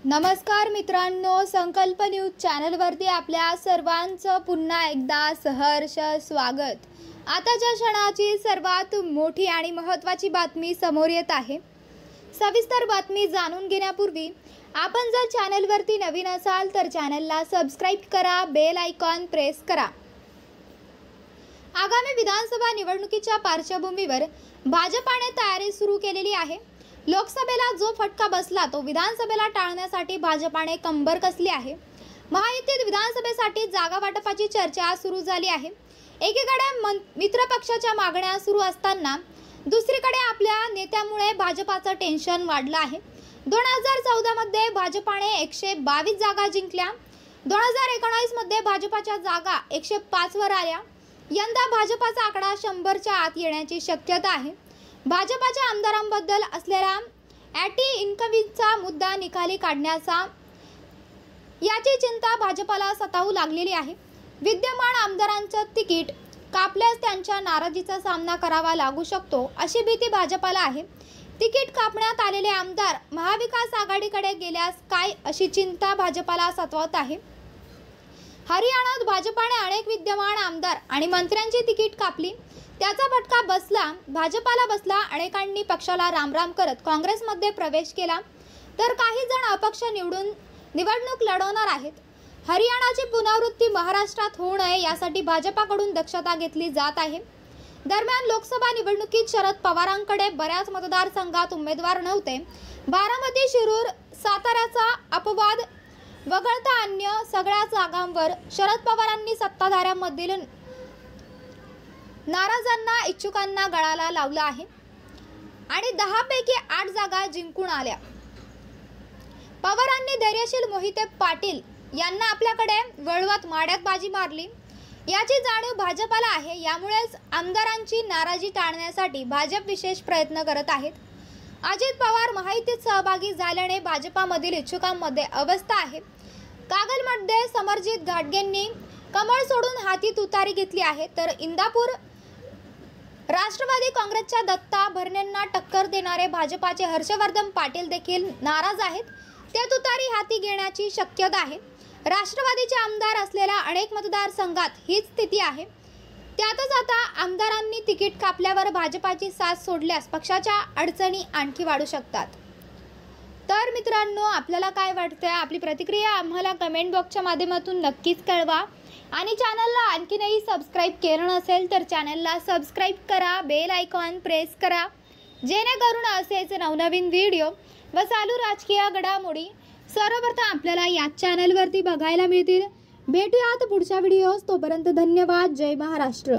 नमस्कार मित्रांनो, संकल्प न्यूज चॅनलवरती आपल्या सर्वांचं पुन्हा एकदा सहर्ष स्वागत। आताच्या क्षणाची सर्वात मोठी आणि महत्त्वाची बातमी समोर येत आहे। सविस्तर बातमी जाणून घेण्यापूर्वी आपण जर चॅनलवरती नवीन असाल तर चॅनलला सबस्क्राइब करा, बेल आयकॉन प्रेस करा। आगामी विधानसभा निवडणुकीच्या पार्श्वभूमीवर भाजपाने तयारी सुरू केलेली आहे। लोकसभेला जो फटका बसला तो विधानसभेला टाळण्यासाठी भाजपाने कंबर कसली आहे। महायुतीत विधानसभेसाठी जागा वाटपाची चर्चा सुरू झाली आहे। एकीकडे मित्र पक्षाच्या मागण्या सुरू असताना दुसरीकडे आपल्या नेत्यामुळे भाजपाचं टेन्शन वाढलं आहे। 2014 मध्ये भाजपाने 122 जागा जिंकल्या। 2019 मध्ये भाजपाच्या जागा 105 वर आल्या। यंदा भाजपाचा आकडा 100च्या आत येण्याची शक्यता आहे। भाजपाच्या आमदारांबद्दल असलेला अँटी इन्कमिंगचा मुद्दा निकाली काढण्याचा याची चिंता भाजपाला सतावू लागलेली आहे। विद्यमान आमदारांचं तिकीट कापल्यास त्यांच्या नाराजीचा सामना करावा लागू शकतो अशी भीती भाजपाला आहे। तिकीट कापण्यात आलेले आमदार महाविकास आघाडीकडे गेल्यास काय अशी चिंता भाजपाला सतावत आहे। हरियाणात भाजपाने अनेक विद्यमान आमदार आणि मंत्र्यांची तिकीट कापली, त्याचा फटका भाजपाला बसला। अनेकांनी पक्षाला रामराम करत काँग्रेसमध्ये प्रवेश केला, तर काही जण अपक्ष निवडून निवडणूक लढवणार आहेत। हरियाणाची पुनरावृत्ती महाराष्ट्रात होऊ नये यासाठी भाजपाकडून दक्षता घेतली जात आहे। दरम्यान लोकसभा निवडणुकीत शरद पवारांकडे बऱ्याच मतदारसंघात उमेदवार नव्हते। बारामती, शिरूर, साताऱ्याचा अपवाद वगळता अन्य सगळ्या जागांवर शरद पवारांनी सत्ताधाऱ्यांमधील नाराजांना इच्छुकांना गळाला लावलं आहे आणि 10 पैकी 8 जागा जिंकून आल्या। पवारांनी धैर्यशील मोहिते पाटील यांना आपल्याकडे वळवत माड्यात बाजी मारली, याची जाणीव भाजपाला आहे। यामुळेच आमदारांची नाराजी टाळण्यासाठी भाजप विशेष प्रयत्न करत आहेत। अजित पवार महायुतीत सहभागी झाल्याने भाजपामधील इच्छुकांमध्ये अवस्था आहे। कागलमध्ये समरजित घाटगेंनी कमळ सोडून हाती तुतारी घेतली आहे, तर इंदापूर राष्ट्रवादी काँग्रेसच्या दत्ता भरणेंना टक्कर देणारे भाजपाचे हर्षवर्धन पाटील देखील नाराज आहेत। ते तुतारी हाती घेण्याची शक्यता आहे। राष्ट्रवादीचे आमदार असलेल्या अनेक मतदारसंघात हीच स्थिती आहे। त्यातच आता आमदारांनी तिकीट कापल्यावर भाजपाची साथ सोडल्यास पक्षाच्या अडचणी आणखी वाढू शकतात। तर मित्रांनो, आपल्याला काय वाटतं, आपली प्रतिक्रिया आम्हाला कमेंट बॉक्सच्या माध्यमातून नक्कीच कळवा आणि चॅनलला आणखीनही सबस्क्राइब केलं नसेल तर चॅनलला सबस्क्राइब करा, बेल आयकॉन प्रेस करा, जेणेकरून असेच नवनवीन व्हिडिओ व चालू राजकीय घडामोडी सर्वप्रथम आपल्याला या चॅनलवरती बघायला मिळतील। भेटूयात पुढच्या व्हिडिओज, तोपर्यंत धन्यवाद। जय महाराष्ट्र।